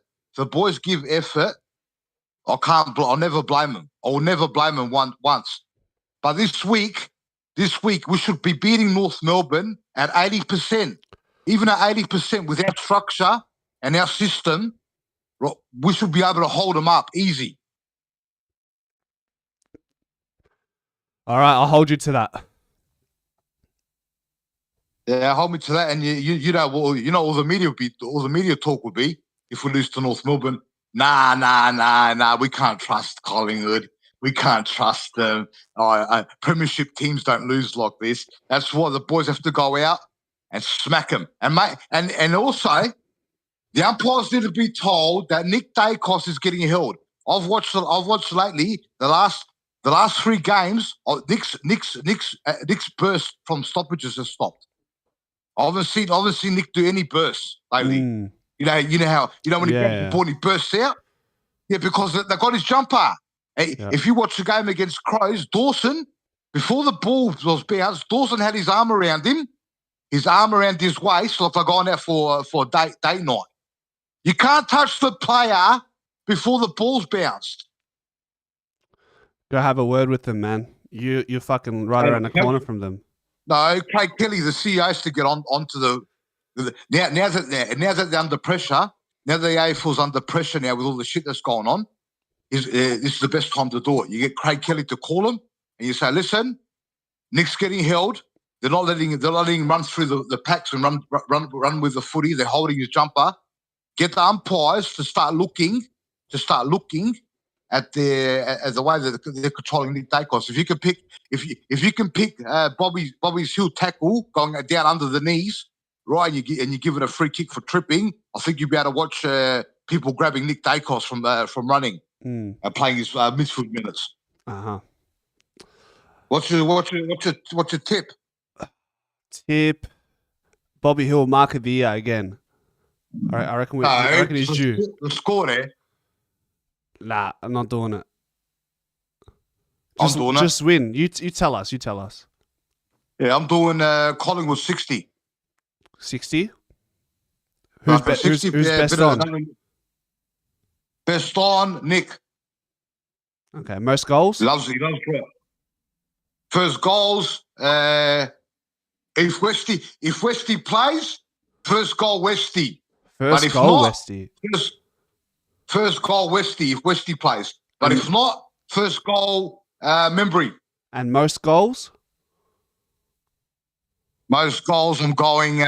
I'll never blame them. I will never blame them once. But this week we should be beating North Melbourne at 80%. Even at 80% with our structure and our system, we should be able to hold them up easy. All right, I'll hold you to that. Yeah, hold me to that. And you know all the media talk will be if we lose to North Melbourne. Nah. We can't trust Collingwood. We can't trust them. Premiership teams don't lose like this. That's why the boys have to go out and smack them. And also, the umpires need to be told that Nick Dacos is getting held. I've watched lately the last 3 games. Nick's burst from stoppages has stopped. I haven't seen Nick do any bursts lately. You know when he bursts out? Yeah, because they got his jumper. If you watch the game against Crows, Dawson, before the ball was bounced, Dawson had his arm around him, his arm around his waist, like they're going out for date night. You can't touch the player before the ball's bounced. Go have a word with them, man. You're fucking right around the corner from them. No, Craig Kelly, the CEO, has to get onto the now that they're under pressure. Now the AFL's under pressure now with all the shit that's going on. This is the best time to do it. You get Craig Kelly to call him, and you say, "Listen, Nick's getting held. They're not letting him run through the packs and run with the footy. They're holding his jumper. Get the umpires to start looking at the way that they're controlling Nick Dacos. If you can pick Bobby's heel tackle going down under the knees, right, and you give it a free kick for tripping, I think you'll be able to watch people grabbing Nick Dacos from running and playing his midfield minutes. What's your tip? Tip: Bobby Hill, mark of the year again. I reckon he's due. The score there. Nah, I'm not doing it. I'm doing it. Just win. You tell us. Yeah, I'm doing Collingwood 60. 60? Who's best on? Best on, Nick. Okay, most goals? He loves it. First goals, if Westy plays, first goal Westy. First goal Westy. First goal Westy if Westy plays. But if not, first goal Membry. And most goals? Most goals, I'm going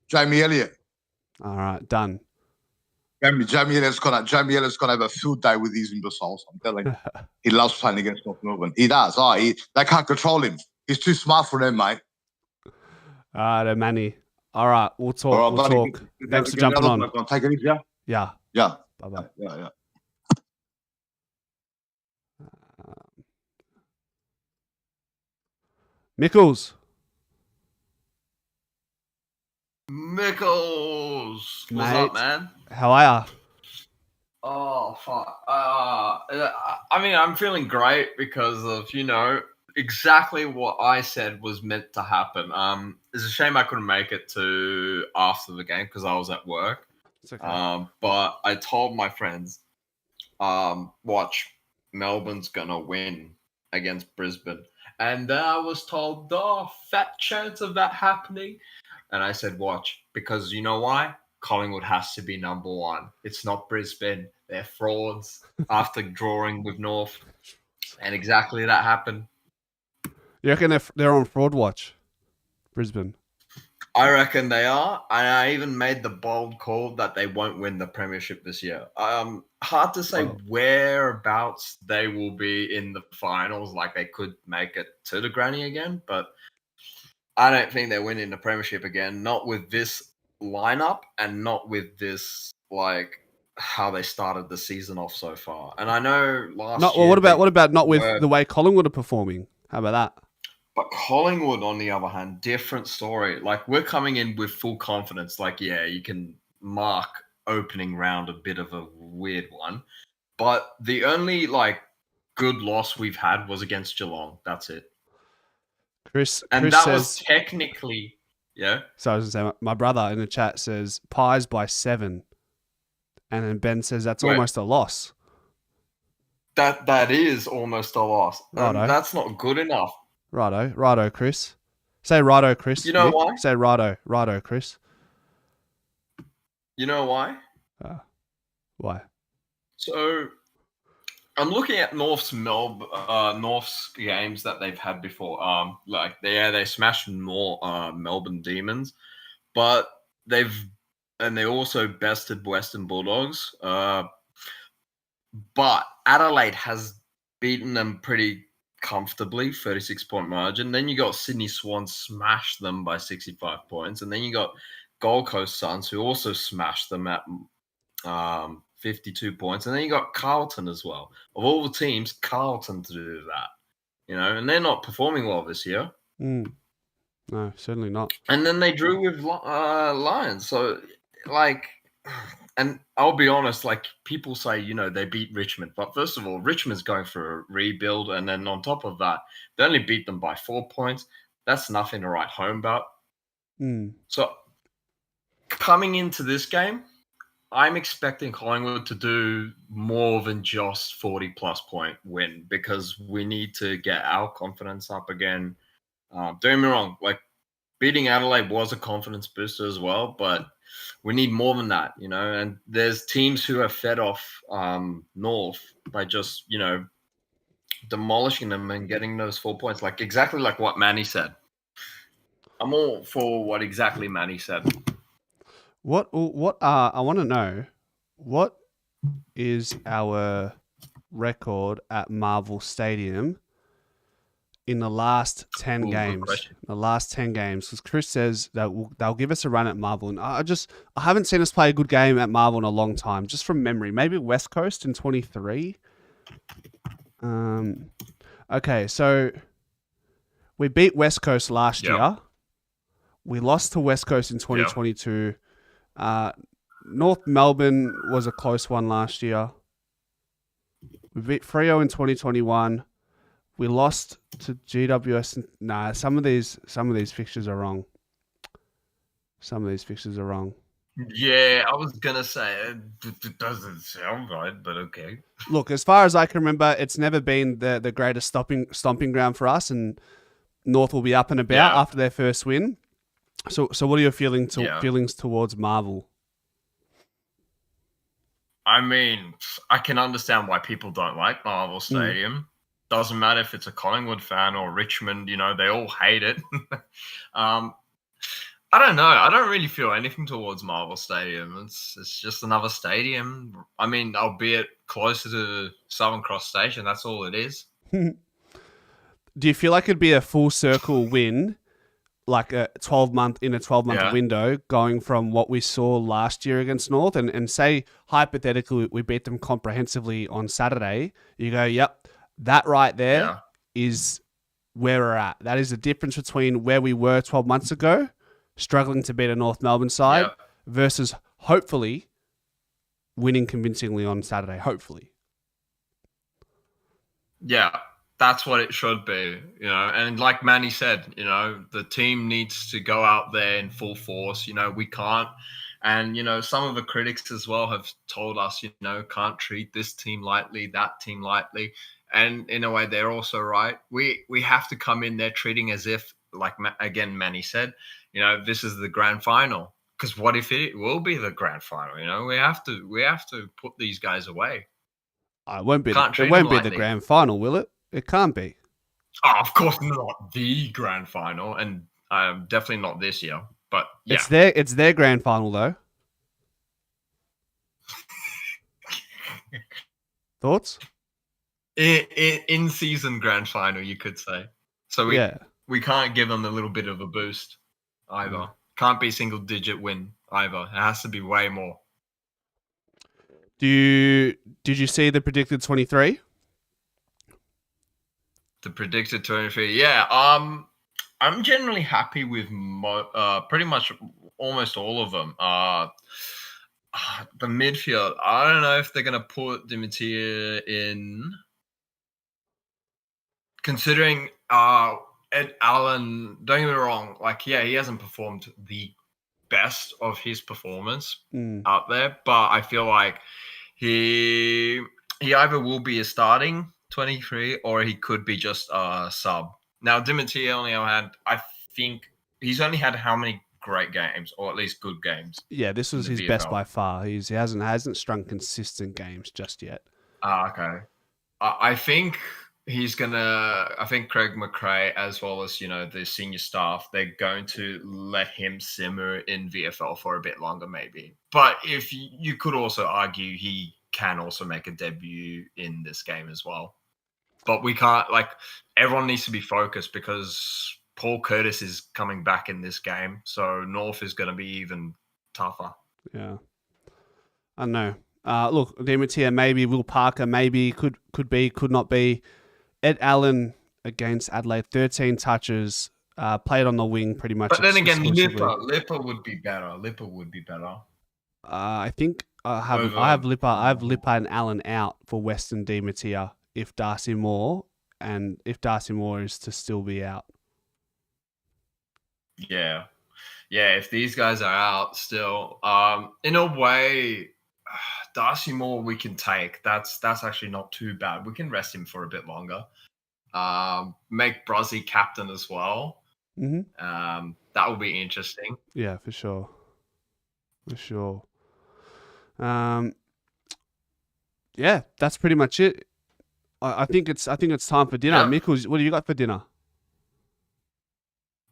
Jamie Elliott. All right, done. Jamie Elliott's gonna have a field day with these imbeciles. I'm telling you, he loves playing against North Melbourne. He does. They can't control him. He's too smart for them, mate. All right, Manny. All right, we'll talk. All right, we'll talk. Thanks for jumping on. Take it easy. Yeah. Yeah. Bye bye. Yeah. Mickles, Mickles, what's up, mate. man? How are Oh fuck. I mean, I'm feeling great because of exactly what I said was meant to happen. It's a shame I couldn't make it to after the game because I was at work. It's okay. But I told my friends, watch, Melbourne's gonna win against Brisbane, and then I was told, oh, fat chance of that happening. And I said, watch, because you know why? Collingwood has to be number one. It's not Brisbane. They're frauds after drawing with North. And exactly that happened. You reckon they're on fraud watch, Brisbane? I reckon they are. And I even made the bold call that they won't win the premiership this year. Hard to say whereabouts they will be in the finals. Like they could make it to the granny again, but I don't think they're winning the premiership again. Not with this lineup and not with this how they started the season off so far. And I know last year. What about not with the way Collingwood are performing? How about that? But Collingwood, on the other hand, different story. Like we're coming in with full confidence. Like, yeah, you can mark opening round a bit of a weird one. But the only good loss we've had was against Geelong. That's it. Chris that says, was technically, yeah. So I was going to say, my brother in the chat says Pies by 7. And then Ben says that's almost a loss. That is almost a loss. That's not good enough. Righto, Chris. Say righto, Chris. You know Nick. why? Say righto, Chris. You know why? Why? So I'm looking at North's games that they've had before. They smashed more Melbourne Demons, but they also bested Western Bulldogs. But Adelaide has beaten them pretty comfortably, 36-point margin. Then you got Sydney Swans smash them by 65 points, and then you got Gold Coast Suns who also smashed them at 52 points, and then you got Carlton as well. Of all the teams, Carlton to do that, and they're not performing well this year. No, certainly not. And then they drew with Lions, so and I'll be honest, people say, they beat Richmond. But first of all, Richmond's going for a rebuild. And then on top of that, they only beat them by 4 points. That's nothing to write home about. So coming into this game, I'm expecting Collingwood to do more than just 40-plus point win because we need to get our confidence up again. Don't get me wrong, beating Adelaide was a confidence booster as well, but we need more than that, and there's teams who have fed off North by just, demolishing them and getting those 4 points, exactly like what Manny said. I'm all for what exactly Manny said. What I want to know, what is our record at Marvel Stadium in the last 10 games? The last 10 games, because Chris says that they'll give us a run at Marvel, and I haven't seen us play a good game at Marvel in a long time, just from memory. Maybe West Coast in 23. Okay, so we beat West Coast last year. We lost to West Coast in 2022. North Melbourne was a close one last year. We beat Freo in 2021. We lost to GWS. Nah, some of these fixtures are wrong. Yeah, I was gonna say it doesn't sound right, but okay. Look, as far as I can remember, it's never been the greatest stomping ground for us, and North will be up and about after their first win. So what are your feelings towards Marvel? I mean, I can understand why people don't like Marvel Stadium. Doesn't matter if it's a Collingwood fan or Richmond, they all hate it. I don't know. I don't really feel anything towards Marvel Stadium. It's just another stadium. I mean, albeit closer to Southern Cross Station, that's all it is. Do you feel like it'd be a full circle win, like a 12-month window, going from what we saw last year against North, and say hypothetically we beat them comprehensively on Saturday? You go, yep, that right there is where we're at. That is the difference between where we were 12 months ago, struggling to beat a North Melbourne side, Yep. versus hopefully winning convincingly on Saturday. Hopefully. Yeah, that's what it should be, you know. And like Manny said, you know, the team needs to go out there in full force. You know, we can't. And, you know, some of the critics as well have told us, you know, can't treat this team lightly, that team lightly. And in a way, they're also right. We have to come in there treating as if, like, again, Manny said, you know, this is the grand final. Because what if it will be the grand final? You know, we have to put these guys away. It won't be. Can't It treat won't them be the lightly. grand final, will it? It can't be. Oh, of course not the grand final, and definitely not this year. But yeah, It's their grand final though. Thoughts? in season grand final, you could say. So we can't give them a little bit of a boost either. Yeah. Can't be single digit win either. It has to be way more. Did you see the predicted 23? The predicted 23. Yeah. I'm generally happy with pretty much almost all of them. The midfield, I don't know if they're going to put Dimitir in. Considering Ed Allen, don't get me wrong, like, yeah, he hasn't performed the best of his performance out there, but I feel like he either will be a starting 23 or he could be just a sub. Now, Dimitir only had, I think, he's only had how many great games, or at least good games? Yeah, this was his VFL. best by far. He hasn't strung consistent games just yet. Okay. I think he's gonna. I think Craig McRae, as well as, you know, the senior staff, they're going to let him simmer in VFL for a bit longer, maybe. But if you could also argue he can also make a debut in this game as well. But we can't. Like, everyone needs to be focused because Paul Curtis is coming back in this game, so North is going to be even tougher. Yeah, I know. Look, Dimitir, maybe Will Parker, maybe could be, could not be. Ed Allen against Adelaide, 13 touches, played on the wing pretty much. But then again, exclusively. Lipper would be better. Lipper would be better. I think I have Lipper and Allen out for Western Dimitir if Darcy Moore is to still be out. Yeah. If these guys are out still, in a way, Darcy Moore we can take. That's actually not too bad. We can rest him for a bit longer. Make Brozzy captain as well. Mm-hmm. That will be interesting. Yeah, for sure. Yeah, that's pretty much it. I think it's time for dinner. Yeah. Mikkels, what do you got for dinner?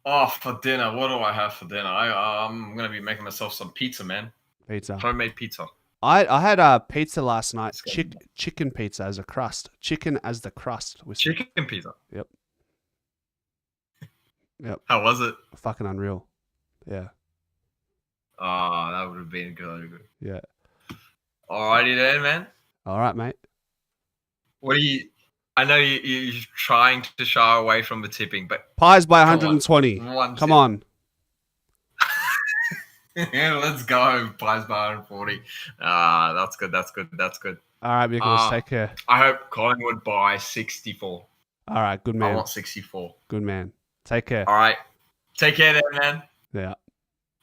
Oh, for dinner, what do I have for dinner? I'm gonna be making myself some pizza, man. Pizza. Homemade pizza. I had pizza last night. It's good. Chicken pizza as a crust. Chicken as the crust. With Chicken pizza. Yep. How was it? Fucking unreal. Yeah. Oh, that would have been good. Yeah. Alrighty then, man. All right, mate. What are you? I know you're trying to shy away from the tipping, but Pies by 120. Come on. Yeah, let's go. Pies by 140. That's good. All right, Mikkels, take care. I hope Collingwood by 64. All right, good man. I want 64. Good man. Take care. All right. Take care there, man. Yeah.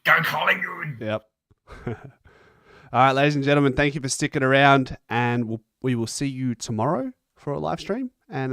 Go Collingwood. Yep. All right, ladies and gentlemen, thank you for sticking around, and we will see you tomorrow for a live stream.